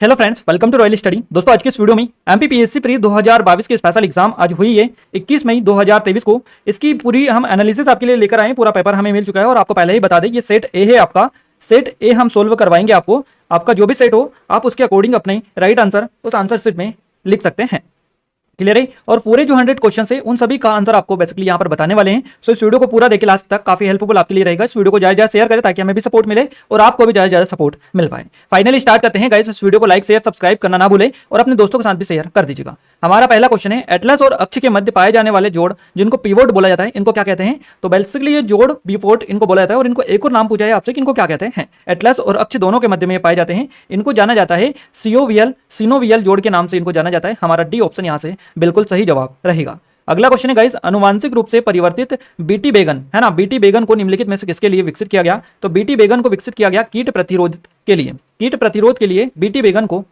Hello friends, welcome to Royal Study. दोस्तों, आज के इस वीडियो में एमपीपीएससी प्री 2022 की स्पेशल एग्जाम आज हुई है 21 मई 2023 को। इसकी पूरी हम एनालिसिस आपके लिए लेकर आए हैं। पूरा पेपर हमें मिल चुका है और आपको पहले ही बता दें, ये सेट ए है आपका। सेट ए हम सोल्व करवाएंगे आपको। आपका जो भी सेट हो आप उसके अकॉर्डिंग अपने राइट आंसर उस आंसर शीट में लिख सकते हैं। क्लियर है। और पूरे जो 100 क्वेश्चन है उन सभी का आंसर आपको बेसिकली यहाँ पर बताने वाले हैं। सो इस वीडियो को पूरा देखिए लास्ट तक, काफी हेल्पफुल आपके लिए रहेगा। इस वीडियो को ज्यादा शेयर करें ताकि हमें भी सपोर्ट मिले और आपको भी ज्यादा सपोर्ट मिल पाए। फाइनली स्टार्ट करते हैं गाइस। इस वीडियो को लाइक शेयर सब्सक्राइब करना ना भूले और अपने दोस्तों के साथ भी शेयर कर दीजिएगा। हमारा पहला क्वेश्चन है, एटलस और अक्ष के मध्य पाए जाने वाले जोड़ जिनको पिवोट बोला जाता है, इनको क्या कहते हैं? तो बेसिकली ये जोड़ पिवोट इनको बोला जाता है। और इनको एक और नाम पूछा है आपसे कि इनको क्या कहते हैं। एटलस और अक्ष दोनों के मध्य में पाए जाते हैं, इनको जाना जाता है सिनोवियल जोड़ के नाम से इनको जाना जाता है। हमारा डी ऑप्शन यहाँ से बिल्कुल सही जवाब रहेगा। अगला क्वेश्चन है गाइस, अनुवांशिक रूप से परिवर्तित बीटी बैगन है ना, बीटी बैगन को निम्नलिखित में से किसके लिए विकसित किया गया? तो बीटी बैगन को विकसित किया गया कीट प्रतिरोध के लिए। कीट प्रतिरोध के लिए बीटी बैगन को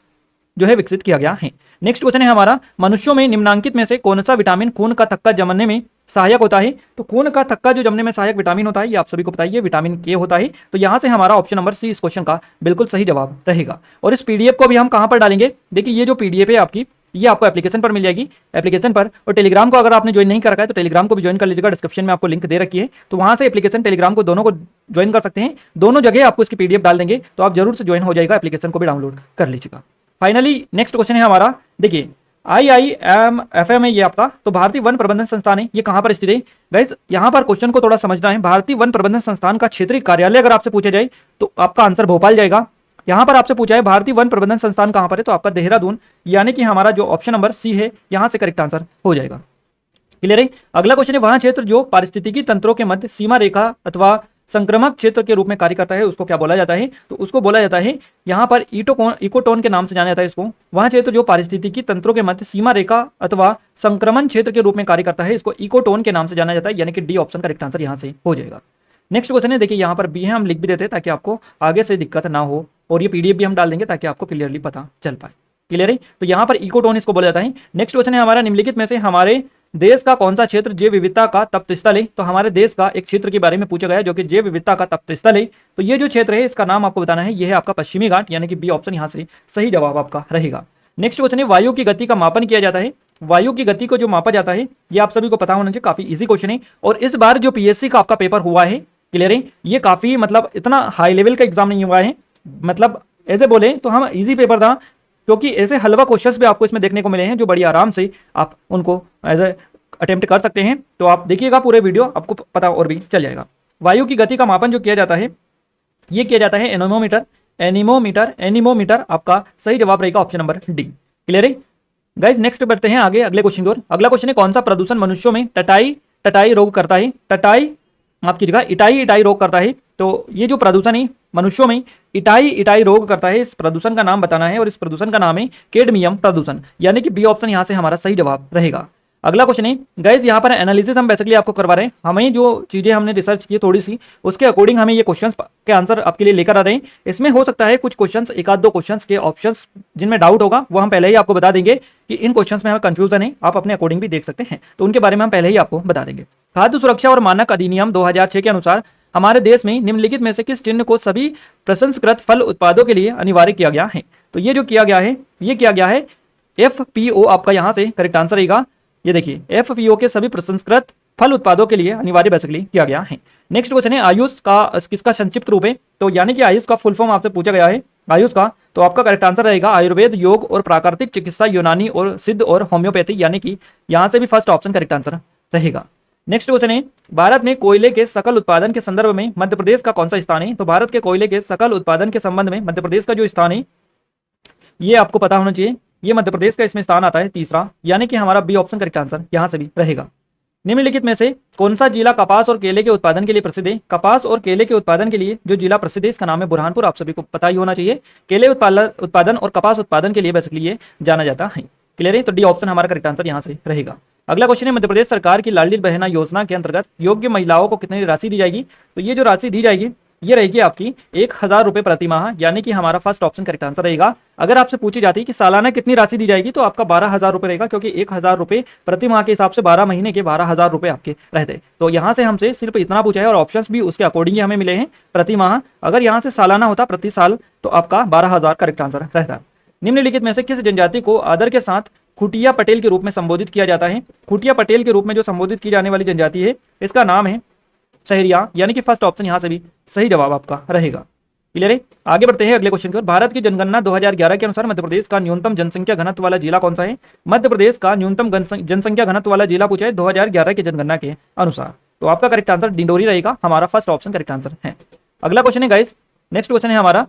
जो है विकसित किया गया है। नेक्स्ट क्वेश्चन है हमारा, मनुष्यों में निम्नांकित में से कौन सा विटामिन खून का थक्का जमने में सहायक होता है? तो खून का थक्का जो जमने में सहायक विटामिन होता है ये आप सभी को बताइए, विटामिन के होता है। तो यहां से हमारा ऑप्शन नंबर सी इस क्वेश्चन का बिल्कुल सही जवाब रहेगा। और इस पीडीएफ को भी हम कहां पर डालेंगे? देखिए, ये जो पीडीएफ है आपकी, ये आपको एप्लीकेशन पर मिल जाएगी, एप्लीकेशन पर। और टेलीग्राम को अगर आपने ज्वाइन नहीं कर रखा है तो टेलीग्राम को भी ज्वाइन कर लीजिएगा। डिस्क्रिप्शन में आपको लिंक दे रखी है, तो वहां से एप्लीकेशन टेलीग्राम को दोनों को ज्वाइन कर सकते हैं। दोनों जगह आपको इसकी पीडीएफ डाल देंगे, तो आप जरूर से ज्वाइन हो जाएगा, एप्लीकेशन को भी डाउनलोड कर लीजिएगा। फाइनली नेक्स्ट क्वेश्चन है हमारा, देखिए IIMFM है ये आपका। तो भारतीय वन प्रबंधन संस्थान है, ये कहां पर स्थित है? गाइस, यहां पर क्वेश्चन को थोड़ा समझना है। भारतीय वन प्रबंधन संस्थान का क्षेत्रीय कार्यालय अगर आपसे पूछा जाए तो आपका आंसर भोपाल जाएगा। यहां पर आपसे पूछा है भारतीय वन प्रबंधन संस्थान कहां पर है, तो आपका देहरादून, यानी कि हमारा जो ऑप्शन नंबर सी है यहां से करेक्ट आंसर हो जाएगा। क्लियर है। अगला क्वेश्चन है, वह क्षेत्र जो पारिस्थितिकी तंत्रों के मध्य सीमा रेखा अथवा संक्रामक क्षेत्र के रूप में कार्य करता है उसको क्या बोला जाता है? तो उसको बोला जाता है यहाँ पर इकोटोन के नाम से जाना जाता है इसको। वह क्षेत्र जो पारिस्थितिकी तंत्रों के मध्य सीमा रेखा अथवा संक्रमण क्षेत्र के रूप में कार्य करता है इसको इकोटोन के नाम से जाना जाता है, यानी कि डी ऑप्शन करेक्ट आंसर यहाँ से हो जाएगा। नेक्स्ट क्वेश्चन है, देखिए यहाँ पर बी है, हम लिख भी देते हैं ताकि आपको आगे से दिक्कत ना हो। और ये पीडीएफ भी हम डाल देंगे ताकि आपको क्लियरली पता चल पाए। क्लियर है। तो यहाँ पर इकोटोन इसको बोला जाता है। नेक्स्ट क्वेश्चन है हमारा, निम्नलिखित में से हमारे देश का कौन सा क्षेत्र जैव विविधता का तप्त स्थल है? तो हमारे देश का एक क्षेत्र के बारे में पूछा गया जो कि जैव विविधता का तप्त स्थल है। तो ये जो क्षेत्र है इसका नाम आपको बताना है, ये है आपका पश्चिमी घाट, यानी कि बी ऑप्शन यहाँ से सही जवाब आपका रहेगा। नेक्स्ट क्वेश्चन है, वायु की गति का मापन किया जाता है। वायु की गति को जो मापा जाता है ये आप सभी को पता होना चाहिए, काफी इजी क्वेश्चन है। और इस बार जो पीएससी का आपका पेपर हुआ है, क्लियर है, ये काफी मतलब इतना हाई लेवल का एग्जाम नहीं हुआ है। मतलब ऐसे बोले तो हम इजी पेपर था, क्योंकि ऐसे हलवा क्वेश्चंस भी आपको इसमें देखने को मिले हैं जो बड़ी आराम से आप उनको एज ए अटेम्प्ट कर सकते हैं। तो आप देखिएगा पूरे वीडियो, आपको पता और भी चल जाएगा। वायु की गति का मापन जो किया जाता है ये किया जाता है एनीमोमीटर आपका सही जवाब रहेगा ऑप्शन नंबर डी। क्लियर है गाइस। नेक्स्ट बढ़ते हैं आगे अगले क्वेश्चन की ओर। अगला क्वेश्चन है, कौन सा प्रदूषण मनुष्यों में टटाई रोग करता है? टटाई आपकी जगह इटाई रोग करता है। तो ये जो प्रदूषण है मनुष्यों में इटाई रोग करता है, इस प्रदूषण का नाम बताना है। और इस प्रदूषण का नाम है कैडमियम प्रदूषण, यानी कि बी ऑप्शन यहाँ से हमारा सही जवाब रहेगा। अगला क्वेश्चन है गाइस, यहाँ पर एनालिसिस हम बेसिकली आपको करवा रहे हैं। हमें जो चीजें हमने रिसर्च की थोड़ी सी उसके अकॉर्डिंग हमें ये क्वेश्चंस के आंसर आपके लिए लेकर आ रहे हैं। इसमें हो सकता है कुछ क्वेश्चंस, एक आध दो क्वेश्चंस के ऑप्शंस जिनमें डाउट होगा वो हम पहले ही आपको बता देंगे कि इन क्वेश्चंस में हमें कंफ्यूजन है, आप अपने अकॉर्डिंग भी देख सकते हैं, तो उनके बारे में हम पहले ही आपको बता देंगे। खाद्य सुरक्षा और मानक अधिनियम 2006 के अनुसार हमारे देश में निम्नलिखित में से किस चिन्ह को सभी प्रसंस्कृत फल उत्पादों के लिए अनिवार्य किया गया है? तो ये जो किया गया है ये किया गया है FPO, आपका यहाँ से करेक्ट आंसर रहेगा। ये देखिए FPO के सभी प्रसंस्कृत फल उत्पादों के लिए अनिवार्य बेसिकली किया गया है। नेक्स्ट क्वेश्चन है, आयुष का किसका संक्षिप्त रूप है? तो यानी कि आयुष का फुल फॉर्म आपसे पूछा गया है आयुष का, तो आपका करेक्ट आंसर रहेगा आयुर्वेद, योग और प्राकृतिक चिकित्सा, यूनानी और सिद्ध और होम्योपैथी, यानी कि यहाँ से भी फर्स्ट ऑप्शन करेक्ट आंसर रहेगा। नेक्स्ट क्वेश्चन है, भारत में कोयले के सकल उत्पादन के संदर्भ में मध्य प्रदेश का कौन सा स्थान है? तो भारत के कोयले के सकल उत्पादन के संबंध में मध्य प्रदेश का जो स्थान है ये आपको पता होना चाहिए। ये मध्य प्रदेश का इसमें स्थान आता है तीसरा, यानी कि हमारा बी ऑप्शन करेक्ट आंसर यहाँ से भी रहेगा। निम्नलिखित में से कौन सा जिला कपास और केले के उत्पादन के लिए प्रसिद्ध है? कपास और केले के उत्पादन के लिए जो जिला प्रसिद्ध है इसका नाम है बुरहानपुर, आप सभी को पता ही होना चाहिए। केले उत्पादन और कपास उत्पादन के लिए बेसिकली ये जाना जाता है। क्लियर है। तो डी ऑप्शन हमारा करेक्ट आंसर यहाँ से रहेगा। अगला क्वेश्चन है, मध्य प्रदेश सरकार की लाडली बहना योजना के अंतर्गत योग्य महिलाओं को कितनी राशि दी जाएगी? तो ये जो राशि दी जाएगी ये रहेगी आपकी 1000 रुपए प्रति माह, यानी कि हमारा फर्स्ट ऑप्शन करेक्ट आंसर रहेगा। अगर आपसे पूछी जाती है कि सालाना कितनी राशि दी जाएगी तो आपका 12,000 रुपए रहेगा, क्योंकि 1000 रुपए प्रति माह के हिसाब से 12 महीने के 12,000 रुपए आपके रहते। तो यहाँ से हमसे सिर्फ इतना पूछा है और ऑप्शंस भी उसके अकॉर्डिंग ही हमें मिले हैं प्रति माह। अगर यहाँ से सालाना होता प्रति साल तो आपका 12,000 करेक्ट आंसर रहता। निम्नलिखित में से किस जनजाति को आदर के साथ खुटिया पटेल के रूप में संबोधित किया जाता है? खुटिया पटेल के रूप में जो संबोधित की जाने वाली जनजाति है इसका नाम है सहरिया, यानी कि फर्स्ट ऑप्शन यहां से भी सही जवाब आपका रहेगा। क्लियर है? आगे बढ़ते हैं अगले क्वेश्चन की ओर। भारत की जनगणना 2011 के अनुसार मध्य प्रदेश का न्यूनतम जनसंख्या घनत्व वाला जिला कौन सा है? मध्य प्रदेश का न्यूनतम जनसंख्या घनत्व वाला जिला पूछा है 2011 की जनगणना के अनुसार। तो आपका करेक्ट आंसर डिंडोरी रहेगा, हमारा फर्स्ट ऑप्शन करेक्ट आंसर है। अगला क्वेश्चन है गाइस, नेक्स्ट क्वेश्चन है हमारा,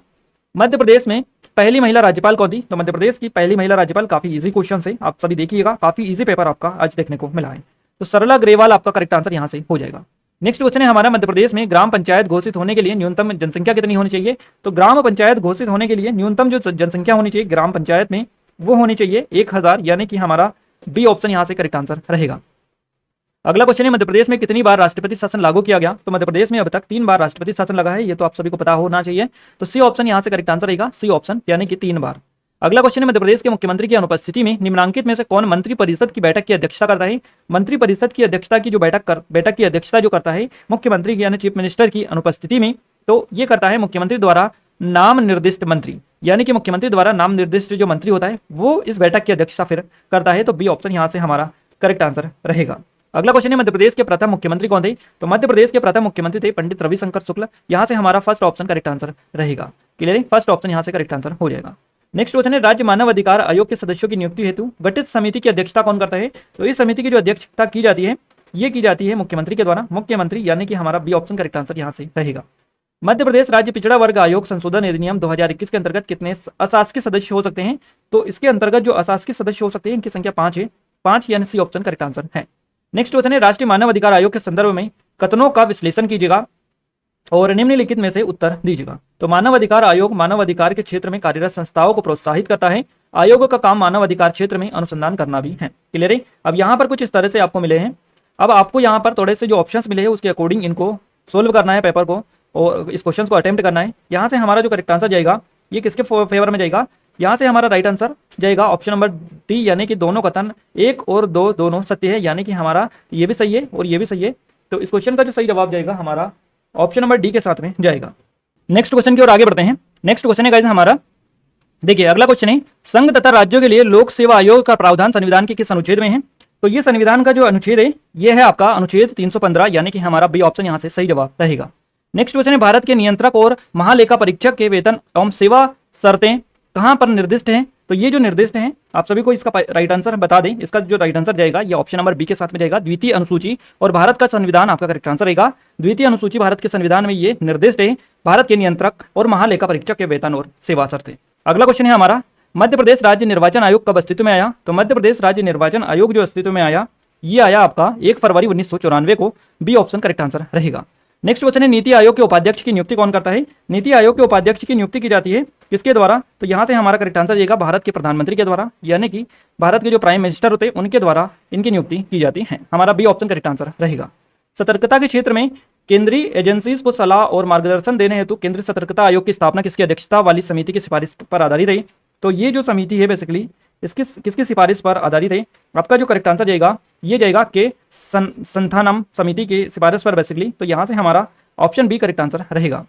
मध्य प्रदेश में पहली महिला राज्यपाल कौन थी? तो मध्य प्रदेश की पहली महिला राज्यपाल, काफी इजी क्वेश्चन है, आप सभी देखिएगा, काफी इजी पेपर आपका आज देखने को मिला है। तो सरला ग्रेवाल आपका करेक्ट आंसर यहां से हो जाएगा। नेक्स्ट क्वेश्चन है हमारा, मध्य प्रदेश में ग्राम पंचायत घोषित होने के लिए न्यूनतम जनसंख्या कितनी होनी चाहिए? तो ग्राम पंचायत घोषित होने के लिए न्यूनतम जो जनसंख्या होनी चाहिए ग्राम पंचायत में वो होनी चाहिए 1000, यानी कि हमारा बी ऑप्शन यहां से करेक्ट आंसर रहेगा। अगला क्वेश्चन है, मध्य प्रदेश में कितनी बार राष्ट्रपति शासन लागू किया गया? तो मध्य प्रदेश में अब तक 3 बार राष्ट्रपति शासन लगा है, ये तो आप सभी को पता होना चाहिए। तो सी ऑप्शन यहां से करेक्ट आंसर रहेगा, सी ऑप्शन, यानी कि 3 बार। अगला क्वेश्चन है, मध्य प्रदेश के मुख्यमंत्री की अनुपस्थिति में निम्नांकित में से कौन मंत्री परिषद की बैठक की अध्यक्षता करता है? मंत्री परिषद की अध्यक्षता की जो बैठक की अध्यक्षता जो करता है मुख्यमंत्री की यानी चीफ मिनिस्टर की अनुपस्थिति में, तो ये करता है मुख्यमंत्री द्वारा नाम निर्दिष्ट मंत्री, यानी कि मुख्यमंत्री द्वारा नाम निर्दिष्ट जो मंत्री होता है वो इस बैठक की अध्यक्षता फिर करता है। तो बी ऑप्शन यहां से हमारा करेक्ट आंसर रहेगा। अगला क्वेश्चन है, मध्य प्रदेश के प्रथम मुख्यमंत्री कौन थे? तो मध्य प्रदेश के प्रथम मुख्यमंत्री थे पंडित रविशंकर शुक्ल, यहां से हमारा फर्स्ट ऑप्शन करेक्ट आंसर रहेगा। क्लियर है? फर्स्ट ऑप्शन यहां से करेक्ट आंसर हो जाएगा। नेक्स्ट क्वेश्चन है, राज्य मानव अधिकार आयोग के सदस्यों की नियुक्ति हेतु गठित समिति की अध्यक्षता कौन करता है? तो इस समिति की जो अध्यक्षता की जाती है ये की जाती है मुख्यमंत्री के द्वारा, मुख्यमंत्री, यानी कि हमारा बी ऑप्शन करेक्ट आंसर यहां से रहेगा। मध्य प्रदेश राज्य पिछड़ा वर्ग आयोग संशोधन अधिनियम 2021 के अंतर्गत कितने अशासकीय सदस्य हो सकते हैं? तो इसके अंतर्गत जो अशासकीय सदस्य हो सकते हैं इनकी संख्या 5 है, 5, यानी सी ऑप्शन करेक्ट आंसर है। नेक्स्ट क्वेश्चन है, राष्ट्रीय मानव अधिकार आयोग के संदर्भ में कथनों का विश्लेषण कीजिएगा और निम्नलिखित में से उत्तर दीजिएगा। तो मानव अधिकार आयोग मानव अधिकार के क्षेत्र में कार्यरत संस्थाओं को प्रोत्साहित करता है। आयोग का काम मानव अधिकार क्षेत्र में अनुसंधान करना भी है। क्लियर है? अब यहाँ पर कुछ इस तरह से आपको मिले हैं, अब आपको यहाँ पर थोड़े से जो ऑप्शंस मिले हैं उसके अकॉर्डिंग इनको सोल्व करना है पेपर को और इस क्वेश्चन को अटेम्प्ट करना है। यहाँ से हमारा जो करेक्ट आंसर जाएगा ये किसके फेवर में जाएगा? यहाँ से हमारा राइट आंसर जाएगा ऑप्शन नंबर डी, यानी कि दोनों कथन 1 और 2 दोनों सत्य है, यानी कि हमारा ये भी सही है और ये भी सही है। तो इस क्वेश्चन का जो सही जवाब जाएगा हमारा ऑप्शन नंबर डी के साथ में जाएगा। नेक्स्ट क्वेश्चन की ओर आगे बढ़ते हैं। नेक्स्ट क्वेश्चन है गाइस हमारा, देखिए अगला क्वेश्चन है, संघ तथा राज्यों के लिए लोक सेवा आयोग का प्रावधान संविधान के किस अनुच्छेद में है? तो ये संविधान का जो अनुच्छेद है ये है आपका अनुच्छेद 315, यानी कि हमारा बी ऑप्शन यहाँ से सही जवाब रहेगा। नेक्स्ट क्वेश्चन है, भारत के नियंत्रक और महालेखा परीक्षक के वेतन एवं सेवा शर्तें कहां पर निर्दिष्ट हैं? तो ये जो निर्दिष्ट हैं आप सभी को इसका राइट आंसर बता दें, इसका जो राइट आंसर जाएगा ये ऑप्शन नंबर बी के साथ में जाएगा, द्वितीय अनुसूची, और भारत का संविधान आपका करेक्ट आंसर रहेगा। द्वितीय अनुसूची भारत के संविधान में ये निर्दिष्ट है, भारत के नियंत्रक और महालेखा परीक्षक के वेतन और सेवा शर्तें। अगला क्वेश्चन है हमारा, मध्य प्रदेश राज्य निर्वाचन आयोग कब अस्तित्व में आया? तो मध्य प्रदेश राज्य निर्वाचन आयोग जो अस्तित्व में आया ये आया आपका 1 फरवरी 1994 को, बी ऑप्शन करेक्ट आंसर रहेगा। नेक्स्ट क्वेश्चन है, नीति आयोग के उपाध्यक्ष की नियुक्ति कौन करता है? नीति आयोग के उपाध्यक्ष की नियुक्ति की जाती है किसके द्वारा? तो यहाँ से हमारा करेक्ट आंसर जाएगा भारत के प्रधानमंत्री के द्वारा, यानी कि भारत के जो प्राइम मिनिस्टर होते हैं उनके द्वारा इनकी नियुक्ति की जाती है। हमारा बी ऑप्शन करेक्ट आंसर रहेगा। सतर्कता के क्षेत्र में केंद्रीय एजेंसीज को सलाह और मार्गदर्शन देने हेतु केंद्रीय सतर्कता आयोग की स्थापना किसकी अध्यक्षता वाली समिति की सिफारिश पर आधारित है? तो ये जो समिति है बेसिकली किसकी सिफारिश पर आधारित है? आपका जो करेक्ट आंसर जाएगा ये जाएगा के संथानम समिति की सिफारिश पर बेसिकली, तो यहाँ से हमारा ऑप्शन बी करेक्ट आंसर रहेगा।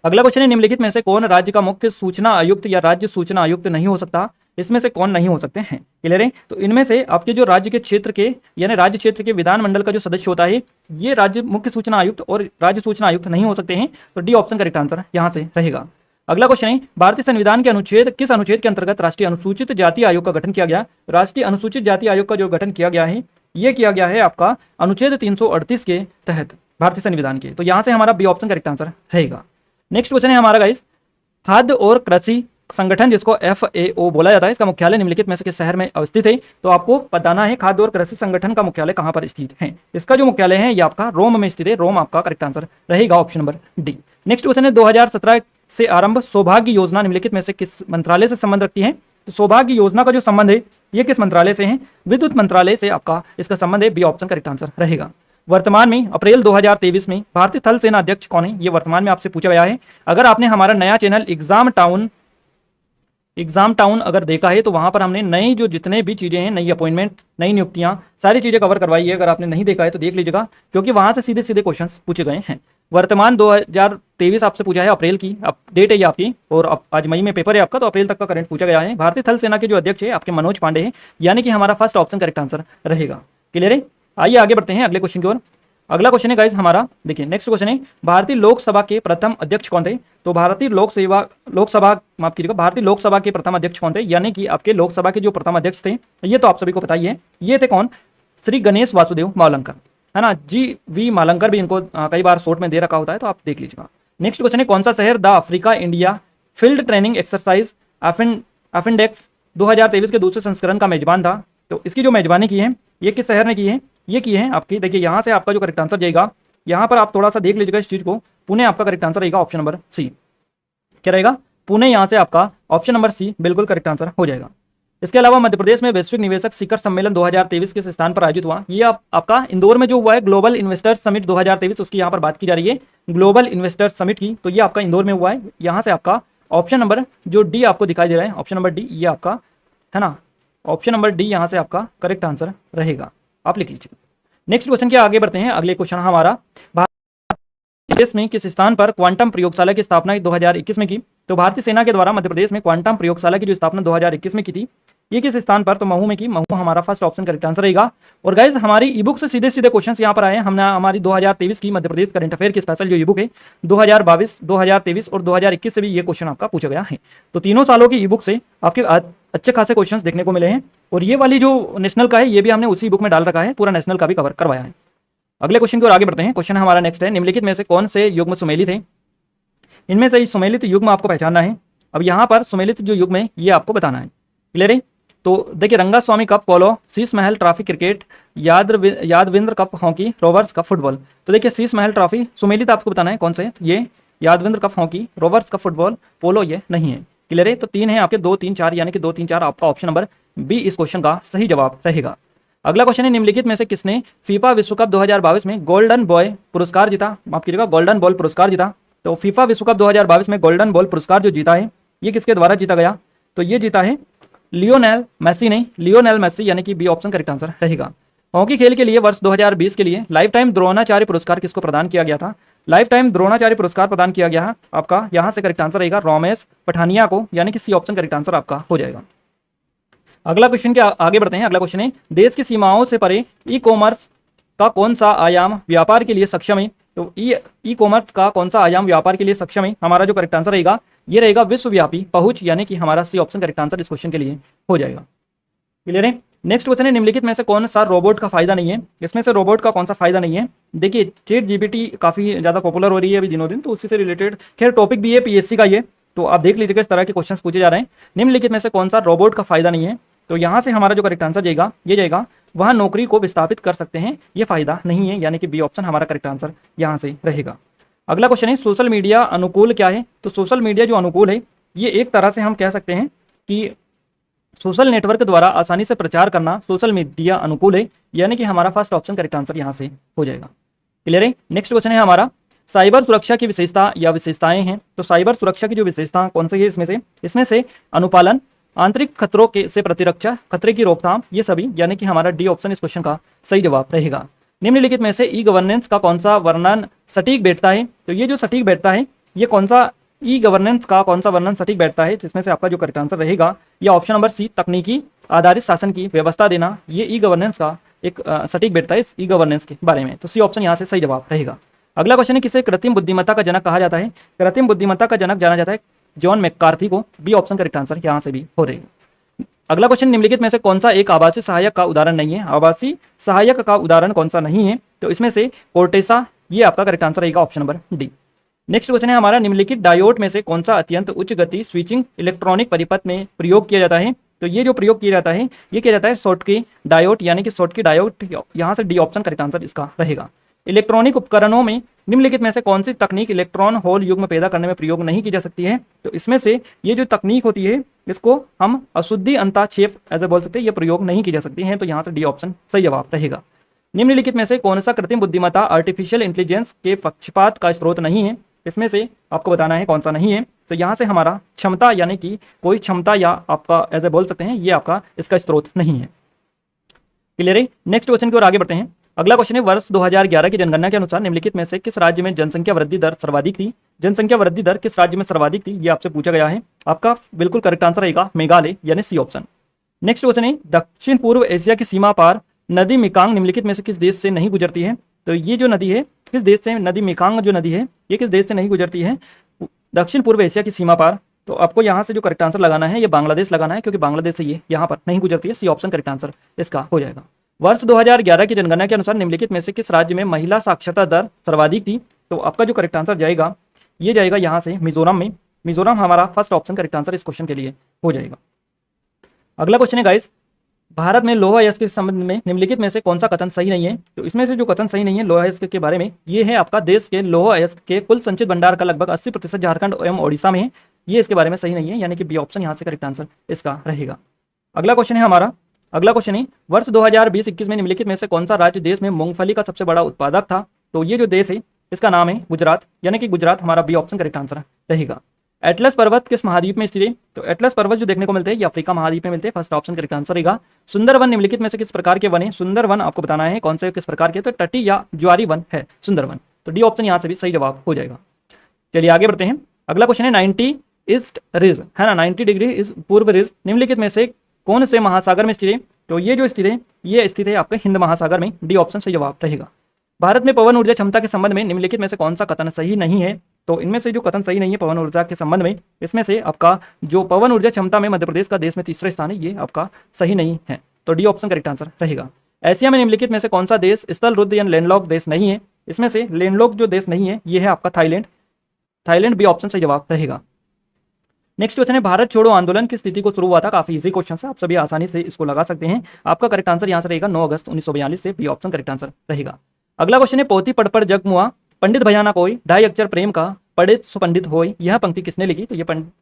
अगला क्वेश्चन है, निम्नलिखित में से कौन राज्य का मुख्य सूचना आयुक्त या राज्य सूचना आयुक्त नहीं हो सकता? इसमें से कौन नहीं हो सकते हैं? क्लियर है? तो इनमें से आपके जो राज्य के क्षेत्र के यानी राज्य क्षेत्र के विधानमंडल का जो सदस्य होता है ये राज्य मुख्य सूचना आयुक्त और राज्य सूचना आयुक्त नहीं हो सकते हैं, तो डी ऑप्शन करेक्ट आंसर यहाँ से रहेगा। अगला क्वेश्चन है, भारतीय संविधान के किस अनुच्छेद के अंतर्गत राष्ट्रीय अनुसूचित जाति आयोग का गठन किया गया? राष्ट्रीय अनुसूचित जाति आयोग का जो गठन किया गया है ये किया गया है आपका अनुच्छेद 338 के तहत भारतीय संविधान के, तो यहाँ से हमारा बी ऑप्शन करेक्ट आंसर रहेगा। नेक्स्ट क्वेश्चन है हमारा गाइस, खाद्य और कृषि संगठन जिसको FAO बोला जाता है इसका मुख्यालय निम्नलिखित में से किस शहर में अवस्थित है? तो आपको बताना है खाद्य और कृषि संगठन का मुख्यालय कहां पर स्थित है। इसका जो मुख्यालय है ये आपका रोम में स्थित है, रोम आपका करेक्ट आंसर रहेगा option number D. Next question है, 2017 से आरंभ सौभाग्य योजना निम्नलिखित में से किस मंत्रालय से संबंध रखती है? तो सौभाग्य योजना का जो संबंध है ये किस मंत्रालय से है? विद्युत मंत्रालय से आपका इसका संबंध है, बी ऑप्शन करेक्ट आंसर रहेगा। वर्तमान में अप्रैल 2023 में भारतीय थल सेना अध्यक्ष कौन है? ये वर्तमान में आपसे पूछा गया है। अगर आपने हमारा नया चैनल एग्जाम टाउन अगर देखा है तो वहां पर हमने नई जो जितने भी चीजें हैं, नई अपॉइंटमेंट, नई नियुक्तियां, सारी चीजें कवर करवाई है। अगर आपने नहीं देखा है तो देख लीजिएगा, क्योंकि वहां से सीधे सीधे क्वेश्चंस पूछे गए हैं। वर्तमान 2023 आपसे पूछा है, अप्रैल की अपडेट है ये आपकी, और आज मई में पेपर है आपका, तो अप्रैल तक का करंट पूछा गया है। भारतीय थल सेना के जो अध्यक्ष है आपके मनोज पांडे हैं, यानी कि हमारा फर्स्ट ऑप्शन करेक्ट आंसर रहेगा। क्लियर है? आइए आगे बढ़ते हैं अगले क्वेश्चन की ओर। अगला क्वेश्चन है गाइस हमारा, देखिए नेक्स्ट क्वेश्चन है, भारतीय लोकसभा के प्रथम अध्यक्ष कौन थे? तो भारतीय लोकसभा के प्रथम अध्यक्ष कौन थे, यानी कि आपके लोकसभा के जो प्रथम अध्यक्ष थे, ये तो आप सभी को पता ही है, ये थे कौन? श्री गणेश वासुदेव मावलंकर, है ना, GV मावलंकर भी इनको कई बार शॉर्ट में दे रखा होता है, तो आप देख लीजिएगा। नेक्स्ट क्वेश्चन है, कौन सा शहर the Africa India field training exercise AFINDEX 2023 के दूसरे संस्करण का मेजबान था? तो इसकी जो मेजबानी की है ये किस शहर ने की है? ये की है आपकी, देखिए यहाँ से आपका जो करेक्ट आंसर जाएगा, यहाँ पर आप थोड़ा सा देख लीजिएगा इस चीज को, पुणे आपका करेक्ट आंसर रहेगा, ऑप्शन नंबर सी। क्या रहेगा? पुणे, यहाँ से आपका ऑप्शन नंबर सी बिल्कुल करेक्ट आंसर हो जाएगा। इसके अलावा मध्य प्रदेश में वैश्विक निवेशक शिखर सम्मेलन 2023 किस स्थान पर आयोजित हुआ? ये आपका इंदौर में जो हुआ है, ग्लोबल इन्वेस्टर्स समिट 2023, उसकी यहाँ पर बात की जा रही है, ग्लोबल इन्वेस्टर्स समिट की, तो ये आपका इंदौर में हुआ है। यहाँ से आपका ऑप्शन नंबर जो डी आपको दिखाई दे रहा है, ऑप्शन नंबर डी, ये आपका है ना, ऑप्शन नंबर डी यहाँ से आपका करेक्ट आंसर रहेगा, आप लिख लीजिए। नेक्स्ट क्वेश्चन के आगे बढ़ते हैं। अगले क्वेश्चन हमारा, भारत देश में किस स्थान पर क्वांटम प्रयोगशाला की स्थापना 2021 में की? तो भारतीय सेना के द्वारा मध्य प्रदेश में क्वांटम प्रयोगशाला की जो स्थापना 2021 में की थी, ये किस स्थान पर? तो महू में की। महू हमारा फर्स्ट ऑप्शन करेक्ट आंसर रहेगा। और गाइज हमारी ई बुक से सीधे सीधे क्वेश्चंस यहाँ पर आए हैं। हमने हमारी 2023 की मध्य प्रदेश करंट अफेयर की स्पेशल जो ई बुक है 2022, 2023 और 2021 से भी ये क्वेश्चन आपका पूछा गया है। तो तीनों सालों की ई बुक से आपके अच्छे खासे क्वेश्चंस देखने को मिले हैं। और ये वाली जो नेशनल का है ये भी हमने उसी बुक में डाल रखा है, पूरा नेशनल का भी कवर करवाया है। अगले क्वेश्चन की ओर आगे बढ़ते हैं। क्वेश्चन हमारा नेक्स्ट है, निम्नलिखित में से कौन से युग्म सुमेलित है? इनमें से सुमेलित युग्म आपको पहचानना है। अब यहाँ पर सुमेलित जो युग्म है ये आपको बताना है। क्लियर है? तो देखिए, Rangaswamy cup polo, Sheesh Mahal trophy cricket, Yadavindra cup hockey, Rovers cup football. तो देखिए, शीश महल ट्रॉफी सुमेलित आपको बताना है कौन से, ये Yadavindra cup hockey, Rovers cup football, polo ये नहीं है। क्लियर है? तो तीन है आपके, 2, 3, 4, यानी कि 2, 3, 4 आपका ऑप्शन नंबर बी इस क्वेश्चन का सही जवाब रहेगा। अगला क्वेश्चन है, निम्नलिखित में से किसने फीफा विश्व कप 2022 में गोल्डन बॉय पुरस्कार जीता? माफ कीजिएगा, गोल्डन बॉल पुरस्कार जीता। तो फीफा विश्व कप 2022 में गोल्डन बॉल पुरस्कार जो जीता है ये किसके द्वारा जीता गया? तो ये जीता है लियोनेल मेसी ने, लियोनेल मेसी, यानी कि बी ऑप्शन करेक्ट आंसर रहेगा। हॉकी खेल के लिए वर्ष 2020 के लिए लाइफ टाइम द्रोणाचार्य पुरस्कार किसको प्रदान किया गया था? लाइफ टाइम द्रोणाचार्य पुरस्कार प्रदान किया गया आपका, यहाँ से करेक्ट आंसर रहेगा रमेश पठानिया को, यानी कि सी ऑप्शन करेक्ट आंसर आपका हो जाएगा। अगला क्वेश्चन के आगे बढ़ते हैं। अगला क्वेश्चन है, देश की सीमाओं से परे ई कॉमर्स का कौन सा आयाम व्यापार के लिए सक्षम है? तो ई कॉमर्स का कौन सा आयाम व्यापार के लिए सक्षम है? हमारा जो करेक्ट आंसर रहेगा ये रहेगा विश्वव्यापी पहुंच, यानी कि हमारा सी ऑप्शन करेक्ट आंसर इस क्वेश्चन के लिए हो जाएगा। क्लियर है? नेक्स्ट क्वेश्चन है, निम्नलिखित में से कौन सा रोबोट का फायदा नहीं है? इसमें से रोबोट का कौन सा फायदा नहीं है? देखिए, चैट जीपीटी काफी ज्यादा पॉपुलर हो रही है अभी दिनों दिन, तो उसी से रिलेटेड खैर टॉपिक भी है पीएससी का ये, तो आप देख लीजिएगा इस तरह के क्वेश्चन पूछे जा रहे हैं। निम्नलिखित में से कौन सा रोबोट का फायदा नहीं है? तो यहाँ से हमारा जो करेक्ट आंसर जाएगा ये जाएगा, वह नौकरी को विस्थापित कर सकते हैं, ये फायदा नहीं है, यानी कि बी ऑप्शन हमारा करेक्ट आंसर यहाँ से रहेगा। अगला क्वेश्चन है, सोशल मीडिया अनुकूल क्या है? तो सोशल मीडिया जो अनुकूल है ये एक तरह से हम कह सकते हैं कि सोशल नेटवर्क द्वारा आसानी से प्रचार करना सोशल मीडिया अनुकूल है, यानी कि हमारा फर्स्ट ऑप्शन करेक्ट आंसर यहाँ से हो जाएगा। क्लियर है? नेक्स्ट क्वेश्चन है हमारा, साइबर सुरक्षा की विशेषता या विशेषताएं हैं। तो साइबर सुरक्षा की जो विशेषता कौन सी है इसमें से अनुपालन, आंतरिक खतरों के से प्रतिरक्षा, खतरे की रोकथाम, ये सभी, यानी कि हमारा डी ऑप्शन इस क्वेश्चन का सही जवाब रहेगा। निम्नलिखित में से ई गवर्नेंस का कौन सा वर्णन सटीक बैठता है? तो ये जो सटीक बैठता है ये कौन सा, ई गवर्नेंस का कौन सा वर्णन सटीक बैठता है? जिसमें से आपका जो करेक्ट आंसर रहेगा ये ऑप्शन नंबर सी, तकनीकी आधारित शासन की व्यवस्था देना, ये ई गवर्नेंस का एक सटीक बैठता है इस ई गवर्नेंस के बारे में, तो सी ऑप्शन यहाँ से सही जवाब रहेगा। अगला क्वेश्चन है, किसे कृत्रिम बुद्धिमत्ता का जनक कहा जाता है? कृत्रिम बुद्धिमत्ता का जनक जाना जाता है जॉन मैकार्थी को, बी ऑप्शन करेक्ट आंसर यहाँ से भी हो रहेगा। अगला क्वेश्चन, निम्नलिखित में से कौन सा एक आवासीय सहायक का उदाहरण नहीं है? आवासीय सहायक का उदाहरण कौन सा नहीं है? तो इसमें से कोर्टेसा, ये आपका करेक्ट आंसर रहेगा option number D. Next question है हमारा, निम्नलिखित डायोड में से कौन सा अत्यंत उच्च गति स्विचिंग इलेक्ट्रॉनिक परिपथ में प्रयोग किया जाता है? तो ये जो प्रयोग किया जाता है ये किया जाता है शॉर्टकी डायोड, यानी कि शॉर्टकी डायोड, यहाँ से डी ऑप्शन करेक्ट आंसर इसका रहेगा। इलेक्ट्रॉनिक उपकरणों में निम्नलिखित में से कौन सी तकनीक इलेक्ट्रॉन होल युग्म पैदा करने में प्रयोग नहीं की जा सकती है? तो इसमें से ये जो तकनीक होती है इसको हम अशुद्धि अंताक्षेप ऐसे बोल सकते हैं, ये प्रयोग नहीं की जा सकती है, तो यहाँ से डी ऑप्शन सही जवाब रहेगा। निम्नलिखित में से कौन सा कृत्रिम बुद्धिमत्ता आर्टिफिशियल इंटेलिजेंस के पक्षपात का स्रोत नहीं है? इसमें से आपको बताना है कौन सा नहीं है। तो यहाँ से हमारा क्षमता, यानी कि कोई क्षमता या आपका ऐसे बोल सकते हैं, ये आपका इसका स्रोत नहीं है। क्लियर है? नेक्स्ट क्वेश्चन की ओर आगे बढ़ते हैं। अगला क्वेश्चन है, वर्ष 2011 की जनगणना के अनुसार निम्नलिखित में से किस राज्य में जनसंख्या वृद्धि दर सर्वाधिक थी? जनसंख्या वृद्धि दर किस राज्य में सर्वाधिक थी, ये आपसे पूछा गया है। आपका बिल्कुल करेक्ट आंसर रहेगा मेघालय, यानी सी ऑप्शन। नेक्स्ट क्वेश्चन है, दक्षिण पूर्व एशिया की सीमा पार नदी मेकांग निम्नलिखित में से किस देश से नहीं गुजरती है? तो ये जो नदी है किस देश से, नदी मेकांग जो नदी है ये किस देश से नहीं गुजरती है? दक्षिण पूर्व एशिया की सीमा पार। तो आपको यहाँ से जो करेक्ट आंसर लगाना है ये बांग्लादेश लगाना है, क्योंकि बांग्लादेश से ये यहाँ पर नहीं गुजरती है। सी ऑप्शन करेक्ट आंसर इसका हो जाएगा। वर्ष 2011 की जनगणना के अनुसार निम्नलिखित में से किस राज्य में महिला साक्षरता दर सर्वाधिक थी? तो आपका जो करेक्ट आंसर जाएगा ये जाएगा यहाँ से मिजोरम में। मिजोरम हमारा फर्स्ट ऑप्शन करेक्ट आंसर इस क्वेश्चन के लिए हो जाएगा। अगला क्वेश्चन है गाइस, भारत में लौह अयस्क के संबंध में निम्नलिखित में से कौन सा कथन सही नहीं है? तो इसमें से जो कथन सही नहीं है लौह अयस्क के बारे में, ये है आपका देश के लौह अयस्क के कुल संचित भंडार का लगभग 80% झारखंड एवं ओडिशा में है। ये इसके बारे में सही नहीं है, यानी कि बी ऑप्शन यहाँ से करेक्ट आंसर इसका रहेगा। अगला क्वेश्चन है हमारा, अगला क्वेश्चन है, वर्ष 2020-21 में निम्नलिखित में से कौन सा राज्य देश में मूंगफली का सबसे बड़ा उत्पादक था? तो ये जो देश है इसका नाम है गुजरात, यानी कि गुजरात हमारा बी ऑप्शन करेक्ट आंसर रहेगा। एटलस पर्वत किस महाद्वीप में स्थित है? तो एटलस पर्वत जो देखने को मिलते हैं ये अफ्रीका महाद्वीप में मिलते हैं। फर्स्ट ऑप्शन करेक्ट आंसर रहेगा। सुंदरवन निम्नलिखित में से किस प्रकार के वन है? सुंदरवन आपको बताना है कौन से किस प्रकार के, तो तटी या ज्वारी वन है सुंदरवन। तो डी ऑप्शन यहाँ से भी सही जवाब हो जाएगा। चलिए आगे बढ़ते हैं। अगला क्वेश्चन है, 90 ईस्ट रिज है ना, 90 डिग्री इस पूर्व रिज निम्नलिखित में से कौन से महासागर में स्थित है? तो ये जो स्थित है ये स्थित है आपके हिंद महासागर में। डी ऑप्शन सही जवाब रहेगा। भारत में पवन ऊर्जा क्षमता के संबंध में निम्नलिखित में से कौन सा कथन सही नहीं है? तो इनमें से जो कथन सही नहीं है पवन ऊर्जा के संबंध में, इसमें से आपका जो पवन ऊर्जा क्षमता में मध्य प्रदेश का देश में तीसरा स्थान है, ये आपका सही नहीं है। तो डी ऑप्शन करेक्ट आंसर रहेगा। एशिया में निम्नलिखित में से कौन सा देश स्थल रुद्ध या लैंडलॉक देश नहीं है? इसमें से लैंडलॉक जो देश नहीं है ये है आपका थाईलैंड। थाईलैंड बी ऑप्शन सही जवाब रहेगा। नेक्स्ट क्वेश्चन है, भारत छोड़ो आंदोलन की स्थिति को शुरू हुआ था? काफी इजी क्वेश्चन है, आप सभी आसानी से इसको लगा सकते हैं। आपका करेक्ट आंसर यहाँ से रहेगा 9 अगस्त 1942 से, बी ऑप्शन करेक्ट आंसर रहेगा। अगला क्वेश्चन है, पोथी पढ़ पर जग मुआ पंडित भयाना कोई ढाई अक्षर प्रेम का पढ़ित सुपंडित होय, यह पंक्ति किसने लिखी? तो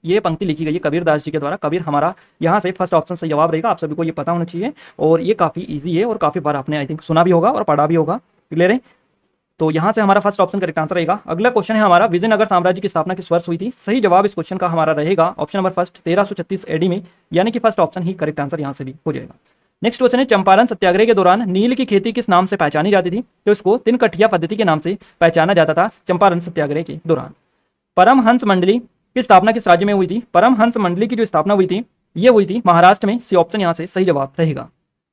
ये पंक्ति लिखी गई है कबीर दास जी के द्वारा। कबीर हमारा यहाँ से फर्स्ट ऑप्शन सही जवाब रहेगा। आप सभी को ये पता होना चाहिए और ये काफी इजी है और काफी बार आपने आई थिंक सुना भी होगा और पढ़ा भी होगा। क्लियर है? तो यहाँ से हमारा फर्स्ट ऑप्शन करेक्ट आंसर रहेगा। अगला क्वेश्चन है हमारा, विजयनगर साम्राज्य की स्थापना किस वर्ष हुई थी? सही जवाब इस क्वेश्चन का हमारा रहेगा ऑप्शन नंबर फर्स्ट 1336 एडी में, यानी कि फर्स्ट ऑप्शन ही करेक्ट आंसर यहाँ से भी हो जाएगा। नेक्स्ट क्वेश्चन है, चंपारण सत्याग्रह के दौरान नील की खेती किस नाम से पहचानी जाती थी? तो इसको तिनकठिया पद्धति के नाम से पहचाना जाता था चंपारण सत्याग्रह के दौरान। परमहंस मंडली की स्थापना किस राज्य में हुई थी? परमहंस मंडली की जो स्थापना हुई थी ये हुई थी महाराष्ट्र में। सी ऑप्शन यहाँ से सही जवाब रहेगा।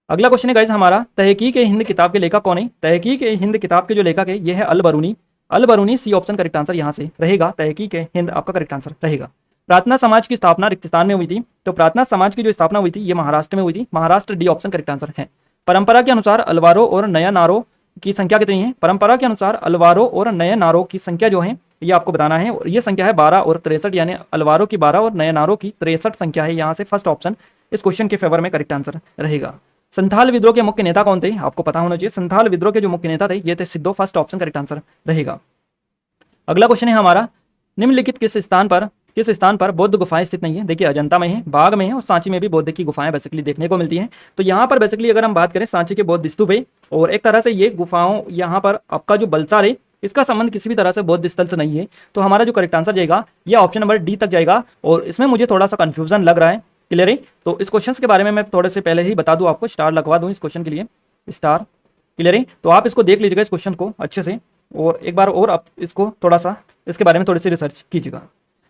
अगला क्वेश्चन है गाइस हमारा, तहकीक ए हिंद किताब के लेखक कौन है? तहकीक ए हिंद किताब के जो लेखक है ये है Al Biruni. Al Biruni C option correct answer यहाँ से रहेगा। तहकीक ए हिंद आपका करेक्ट आंसर रहेगा। प्रार्थना समाज की स्थापना रिक्तिस्तान में हुई थी। तो प्रार्थना समाज की जो स्थापना हुई थी ये महाराष्ट्र में हुई थी। Maharashtra D option correct answer है। परंपरा के अनुसार अलवारों और नया नारों की संख्या कितनी है? परंपरा के अनुसार अलवारों और नए नारों की संख्या जो है ये आपको बताना है। और ये संख्या है 12 और 63, यानी अलवारों की 12 और नए नारों की 63 संख्या है। यहाँ से फर्स्ट ऑप्शन इस क्वेश्चन के फेवर में करेक्ट आंसर रहेगा। संथाल विद्रोह के मुख्य नेता कौन थे? आपको पता होना चाहिए। संथाल विद्रोह के जो मुख्य नेता थे ये थे सिद्धो। फर्स्ट ऑप्शन करेक्ट आंसर रहेगा। अगला क्वेश्चन है हमारा, निम्नलिखित किस स्थान पर बौद्ध गुफाएं स्थित नहीं है? देखिए अजंता में है, बाघ में है और सांची में भी बौद्ध की गुफाएं बेसिकली देखने को मिलती हैं। तो यहाँ पर बेसिकली अगर हम बात करें सांची के बौद्ध स्तूप है और एक तरह से ये गुफाओं यहाँ पर आपका जो बलसार है इसका संबंध किसी भी तरह से बौद्ध स्थल से नहीं है। तो हमारा जो करेक्ट आंसर जाएगा ये ऑप्शन नंबर डी तक जाएगा और इसमें मुझे थोड़ा सा कंफ्यूजन लग रहा है। क्लियर है? तो इस क्वेश्चन के बारे में मैं थोड़े से पहले ही बता दूं आपको, स्टार लगवा दूं इस क्वेश्चन के लिए, स्टार। क्लियर है? तो आप इसको देख लीजिएगा इस क्वेश्चन को अच्छे से और एक बार और आप इसको थोड़ा सा इसके बारे में थोड़ी सी रिसर्च कीजिएगा।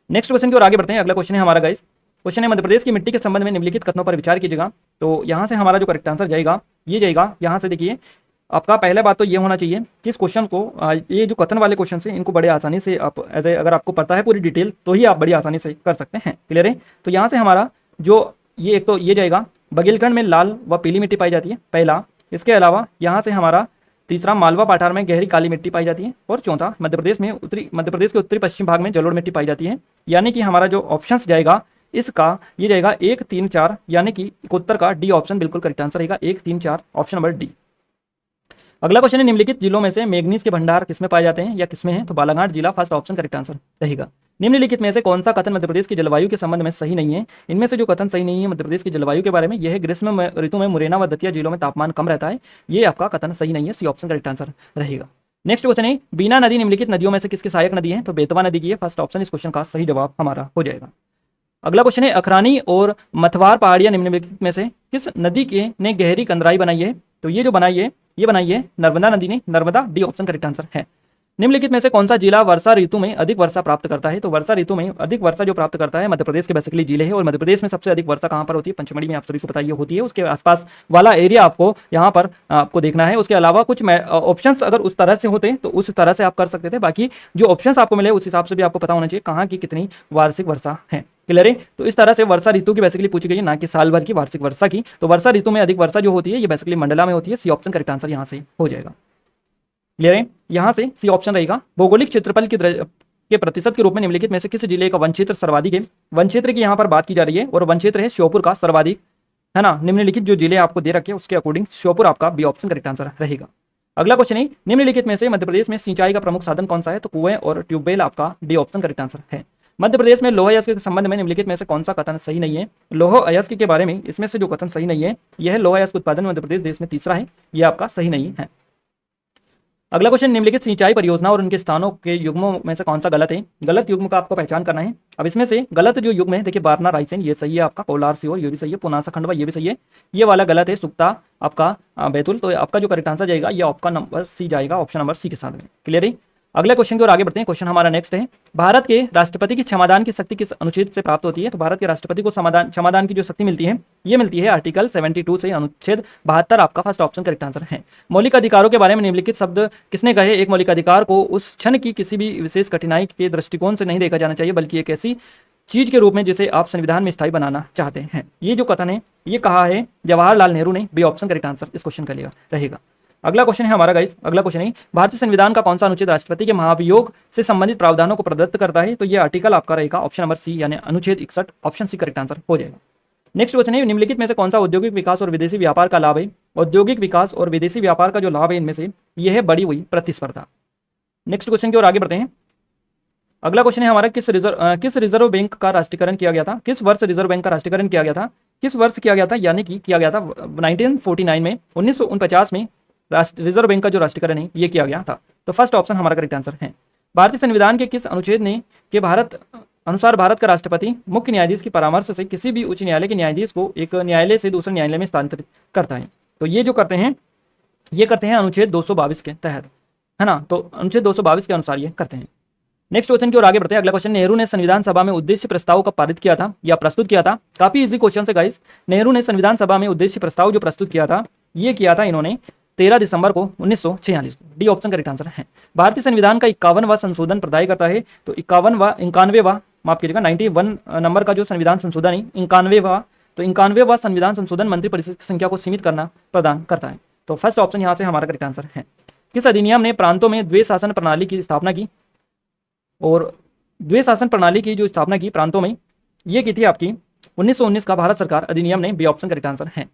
नेक्स्ट क्वेश्चन की ओर आगे बढ़ते हैं। अगला क्वेश्चन है हमारा गाइस, क्वेश्चन है मध्य प्रदेश की मिट्टी के संबंध में निम्नलिखित कथनों पर विचार कीजिएगा। तो यहाँ से हमारा जो करेक्ट आंसर जाएगा ये जाएगा यहाँ से। देखिए आपका पहला बात तो ये होना चाहिए कि इस क्वेश्चन को ये जो कथन वाले क्वेश्चन है इनको बड़े आसानी से आप अगर आपको पता है पूरी डिटेल तो ही आप बड़ी आसानी से कर सकते हैं। क्लियर है? तो यहाँ से हमारा जो ये एक तो ये जाएगा, बघेलखंड में लाल व पीली मिट्टी पाई जाती है पहला। इसके अलावा यहाँ से हमारा तीसरा, मालवा पठार में गहरी काली मिट्टी पाई जाती है और चौथा, मध्य प्रदेश के उत्तरी पश्चिम भाग में जलोढ़ मिट्टी पाई जाती है। यानी कि हमारा जो ऑप्शन जाएगा इसका ये जाएगा 1, 3, 4, यानी कि उत्तर का डी ऑप्शन बिल्कुल करेक्ट आंसर रहेगा। 1, 3, 4 ऑप्शन नंबर डी। अगला क्वेश्चन है, निम्नलिखित जिलों में से मैग्नीज के भंडार किसमें पाए जाते हैं या किसमें है? तो बालाघाट जिला फर्स्ट ऑप्शन करेक्ट आंसर रहेगा। निम्नलिखित में से कौन सा कथन मध्य प्रदेश की जलवायु के संबंध में सही नहीं है? इनमें से जो कथन सही नहीं है मध्य प्रदेश की जलवायु के बारे में, यह है ग्रीष्म ऋतु में मुरैना व दतिया जिलों में तापमान कम रहता है। ये आपका कथन सही नहीं है। सी ऑप्शन करेक्ट आंसर रहेगा। नेक्स्ट क्वेश्चन है, बीना नदी निम्नलिखित नदियों में से किसकी सहायक नदी है? तो बेतवा नदी की है। फर्स्ट ऑप्शन इस क्वेश्चन का सही जवाब हमारा हो जाएगा। अगला क्वेश्चन है, अखरानी और मथवार पहाड़ियां निम्नलिखित में से किस नदी के ने गहरी कंदराई बनाई है? तो ये जो बनाई है नर्मदा नदी ने, Narmada, D option correct answer है। निम्नलिखित में से कौन सा जिला वर्षा ऋतु में अधिक वर्षा प्राप्त करता है? तो वर्षा ऋतु में अधिक वर्षा जो प्राप्त करता है मध्य प्रदेश के बेसिकली जिले है, और मध्य प्रदेश में सबसे अधिक वर्षा कहाँ पर होती है? पंचमढ़ी में, आप सभी को पता ही होती है। उसके आसपास वाला एरिया आपको यहाँ पर आपको देखना है। उसके अलावा कुछ ऑप्शंस अगर उस तरह से होते तो उस तरह से आप कर सकते थे, बाकी जो ऑप्शंस आपको मिले उस हिसाब से भी आपको पता होना चाहिए कहाँ की कितनी वार्षिक वर्षा है। क्लियर है? तो इस तरह से वर्षा ऋतु की बेसिकली पूछी गई है, ना कि साल भर की वार्षिक वर्षा की। तो वर्षा ऋतु में अधिक वर्षा जो होती है ये बेसिकली मंडला में होती है। सी ऑप्शन करेक्ट आंसर यहाँ से हो जाएगा। क्लियर है? यहां से सी ऑप्शन रहेगा। भौगोलिक क्षेत्रफल के प्रतिशत के रूप में निम्नलिखित में से किस जिले का वन क्षेत्र सर्वाधिक है? वन क्षेत्र की यहां पर बात की जा रही है और वन क्षेत्र है श्योपुर का सर्वाधिक, है ना। निम्नलिखित जो जिले आपको दे रखे हैं उसके अकॉर्डिंग श्योपुर आपका बी ऑप्शन करेक्ट आंसर रहेगा। अगला क्वेश्चन है, निम्नलिखित में से मध्य प्रदेश में सिंचाई का प्रमुख साधन कौन सा है? तो कुएं और ट्यूबवेल आपका डी ऑप्शन करेक्ट आंसर है। मध्य प्रदेश में लौह अयस्क के संबंध में निम्नलिखित में से कौन सा कथन सही नहीं है? लौह अयस्क के बारे में इसमें से जो कथन सही नहीं है यह लौह अयस्क उत्पादन मध्य प्रदेश देश में तीसरा है, यह आपका सही नहीं है। अगला क्वेश्चन, निम्नलिखित सिंचाई परियोजना और उनके स्थानों के युग्मों में से कौन सा गलत है? गलत युग्म का आपको पहचान करना है। अब इसमें से गलत जो युग्म है, देखिए बारना रायसेन ये सही है आपका, कोलार सीहोर ये भी सही है, पुनासा खंडवा ये भी सही है, ये वाला गलत है, सुक्ता आपका बैतूल। तो आपका जो करेक्ट आंसर जाएगा ये आपका नंबर सी जाएगा, ऑप्शन नंबर सी के साथ में। क्लियर है? अगले क्वेश्चन की ओर आगे बढ़ते हैं। क्वेश्चन हमारा नेक्स्ट है, भारत के राष्ट्रपति की क्षमादान की शक्ति किस अनुच्छेद से प्राप्त होती है? तो भारत के राष्ट्रपति को क्षमादान की जो शक्ति मिलती है ये मिलती है आर्टिकल 72 से, अनुच्छेद 72 आपका फर्स्ट ऑप्शन करेक्ट आंसर है। मौलिक अधिकारों के बारे में निम्नलिखित शब्द किसने कहे? एक मौलिक अधिकार को उस क्षण की किसी भी विशेष कठिनाई के दृष्टिकोण से नहीं देखा जाना चाहिए, बल्कि एक ऐसी चीज के रूप में जिसे आप संविधान में स्थायी बनाना चाहते हैं। ये जो कथन है ये कहा है जवाहरलाल नेहरू ने, बी ऑप्शन करेक्ट आंसर इस क्वेश्चन का रहेगा। अगला क्वेश्चन है हमारा गाइस, अगला क्वेश्चन है, भारतीय संविधान का कौन सा अनुच्छेद राष्ट्रपति के महाभियोग से संबंधित प्रावधानों को प्रदत्त करता है? तो ये आर्टिकल आपका रहेगा ऑप्शन नंबर सी, यानी अनुच्छेद 61, ऑप्शन सी करेक्ट आंसर हो जाएगा। नेक्स्ट क्वेश्चन है, निम्नलिखित में से कौन सा औद्योगिक विकास और विदेशी व्यापार का लाभ है? औद्योगिक विकास और विदेशी व्यापार का जो लाभ है इनमें से यह है बढ़ी हुई प्रतिस्पर्धा। नेक्स्ट क्वेश्चन की ओर आगे बढ़ते हैं। अगला क्वेश्चन है हमारा, किस रिजर्व बैंक का राष्ट्रीयकरण किया गया था? किस वर्ष रिजर्व बैंक का राष्ट्रीयकरण किया गया था? किस वर्ष किया गया था? यानी कि किया गया था 1949 में, 1949 में रिजर्व बैंक का जो राष्ट्रीयकरण है ये किया गया था। तो फर्स्ट ऑप्शन हमारा करेक्ट आंसर है। भारतीय संविधान के किस अनुच्छेद ने के अनुसार भारत का राष्ट्रपति मुख्य न्यायाधीश की परामर्श से किसी भी उच्च न्यायालय के न्यायाधीश को एक न्यायालय से दूसरे न्यायालय में स्थानांतरित करता है? तो ये जो करते हैं ये करते हैं अनुच्छेद 222 के तहत, है ना। तो अनुच्छेद 222 के अनुसार ये करते हैं। नेक्स्ट क्वेश्चन की ओर आगे बढ़ते हैं। अगला क्वेश्चन, नेहरू ने संविधान सभा में उद्देश्य प्रस्ताव कब पारित किया था या प्रस्तुत किया था? काफी इजी क्वेश्चन है गाइस। नेहरू ने संविधान सभा में उद्देश्य प्रस्ताव जो प्रस्तुत किया था ये किया था इन्होंने 13 दिसंबर को 1946 को, डी ऑप्शन करेक्ट आंसर है। भारतीय संविधान का 51वां संशोधन प्रदाय करता है। तो 91वां माफ कीजिएगा 91 नंबर का जो संविधान संशोधन है 91वां, तो 91वां संविधान संशोधन मंत्रिपरिषद की संख्या को सीमित करना प्रदान करता है। तो फर्स्ट ऑप्शन यहाँ से हमारा करेक्ट आंसर है। किस अधिनियम ने प्रांतों में द्वैध शासन प्रणाली की स्थापना की? और द्वैध शासन प्रणाली की जो स्थापना की प्रांतों में ये की थी आपकी 1919 का भारत सरकार अधिनियम ने, बी ऑप्शन करेक्ट आंसर है।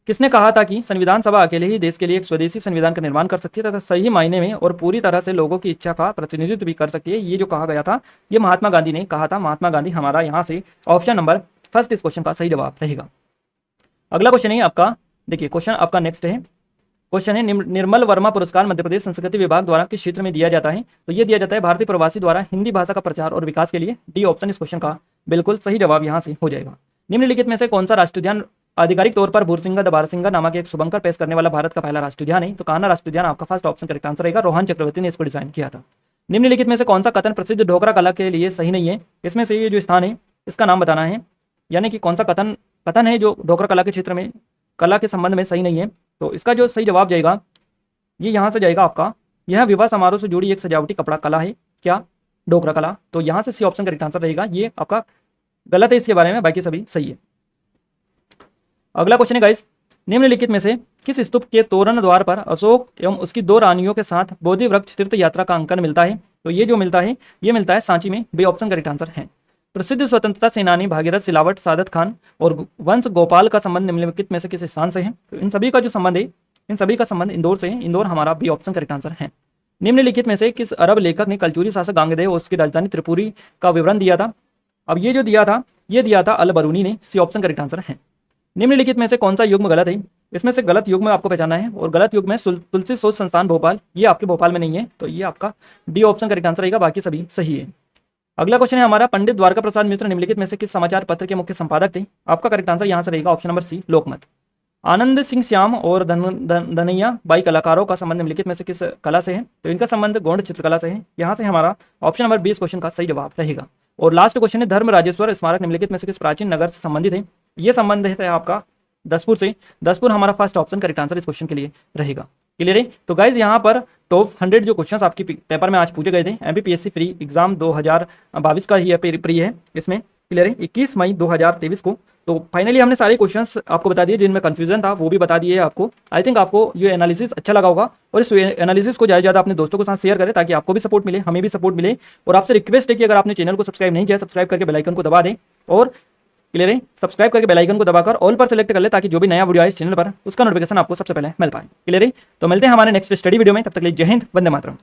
किसने कहा था कि संविधान सभा अकेले ही देश के लिए एक स्वदेशी संविधान का निर्माण कर सकती है तथा सही मायने में और पूरी तरह से लोगों की इच्छा का प्रतिनिधित्व भी कर सकती है? ये जो कहा गया था ये महात्मा गांधी ने कहा था। महात्मा गांधी हमारा यहाँ से ऑप्शन नंबर फर्स्ट इस क्वेश्चन का सही जवाब रहेगा। अगला क्वेश्चन है आपका, देखिए क्वेश्चन आपका नेक्स्ट है। क्वेश्चन है, निर्मल वर्मा पुरस्कार मध्य प्रदेश संस्कृति विभाग द्वारा किस क्षेत्र में दिया जाता है? तो ये दिया जाता है भारतीय प्रवासी द्वारा हिंदी भाषा का प्रचार और विकास के लिए, डी ऑप्शन इस क्वेश्चन का बिल्कुल सही जवाब यहाँ से हो जाएगा। निम्नलिखित में से कौन सा राष्ट्रीय उद्यान आधिकारिक तौर पर भूरसिंगा दबारसिंगा नामक एक शुभंकर पेश करने वाला भारत का पहला राष्ट्रीय उद्यान है? तो कान्हा राष्ट्रीय उद्यान आपका फर्स्ट ऑप्शन करेक्ट आंसर रहेगा। रोहन चक्रवर्ती ने इसको डिजाइन किया था। निम्नलिखित में से कौन सा कथन प्रसिद्ध ढोकरा कला के लिए सही नहीं है? इसमें से ये जो स्थान है इसका नाम बताना है, यानी कि कौन सा कथन है जो ढोकरा कला के क्षेत्र में कला के संबंध में सही नहीं है? तो इसका जो सही जवाब जाएगा ये यहाँ से जाएगा आपका, यह विवाह समारोह से जुड़ी एक सजावटी कपड़ा कला है क्या? ढोकरा कला। तो यहाँ से सी ऑप्शन करेक्ट आंसर रहेगा। ये आपका गलत है इसके बारे में, बाकी सभी सही है। अगला क्वेश्चन है गाइस, निम्नलिखित में से किस स्तूप के तोरण द्वार पर अशोक एवं उसकी 2 रानियों के साथ बोधि वृक्ष तीर्थ यात्रा का अंकन मिलता है? तो ये जो मिलता है ये मिलता है सांची में, बी ऑप्शन करेक्ट आंसर है। प्रसिद्ध स्वतंत्रता सेनानी भागीरथ सिलावट, सादत खान और वंश गोपाल का संबंध निम्नलिखित में से किस स्थान से है? तो इन सभी का जो संबंध है इन सभी का संबंध इंदौर से है। इंदौर हमारा बी ऑप्शन करेक्ट आंसर है। निम्नलिखित में से किस अरब लेखक ने कलचुरी शासक गांगेय और उसकी राजधानी त्रिपुरी का विवरण दिया था? अब ये जो दिया था ये दिया था अल बरूनी ने, सी ऑप्शन करेक्ट आंसर है। निम्नलिखित में से कौन सा युग्म गलत है? इसमें से गलत युग्म आपको पहचाना है और गलत युग्म है तुलसी शोध संस्थान भोपाल, ये आपके भोपाल में नहीं है। तो ये आपका डी ऑप्शन करेक्ट आंसर रहेगा, बाकी सभी सही है। अगला क्वेश्चन है हमारा, पंडित द्वारका प्रसाद मिश्र निम्नलिखित में से किस समाचार पत्र के मुख्य संपादक थे? आपका करेक्ट आंसर यहाँ से रहेगा ऑप्शन नंबर सी, लोकमत। आनंद सिंह श्याम और धनैया बाई कलाकारों का संबंध निम्नलिखित में से किस कला से है? तो इनका संबंध गौड़ चित्रकला से है। यहाँ से हमारा ऑप्शन नंबर 20 क्वेश्चन का सही जवाब रहेगा। और लास्ट क्वेश्चन है, धर्म राजेश्वर स्मारक निम्नलिखित में से किस प्राचीन नगर से संबंधित है? ये संबंध है आपका दसपुर से। दसपुर हमारा फर्स्ट ऑप्शन करेक्ट आंसर इस क्वेश्चन के लिए रहेगा। क्लियर है? तो गाइज यहाँ पर टॉप 100 जो क्वेश्चंस आपकी पेपर में आज पूछे गए थे, एमपीपीएससी फ्री एग्जाम 2022 का ही प्री है इसमें। क्लियर है? 21 मई 2023 को। तो फाइनली हमने सारे क्वेश्चंस आपको बता दिए, जिनमें कंफ्यूजन था वो भी बता दिए आपको। आई थिंक आपको ये एनालिसिस अच्छा लगा होगा, और इस एनालिसिस को ज़्यादा अपने दोस्तों के साथ शेयर करें ताकि आपको भी सपोर्ट मिले, हमें भी सपोर्ट मिले। और आपसे रिक्वेस्ट है कि अगर आपने चैनल को सब्सक्राइब नहीं किया, सब्सक्राइब करके बेल आइकन को दबा दें। और क्लियर है? सब्सक्राइब करके बेल आइकन को दबाकर ऑल पर सेलेक्ट कर ले ताकि जो भी नया वीडियो आए इस चैनल पर उसका नोटिफिकेशन आपको सबसे पहले मिल पाए। क्लियर है? तो मिलते हैं हमारे नेक्स्ट स्टडी वीडियो में, तब तक के लिए जय हिंद, वंदे मातरम।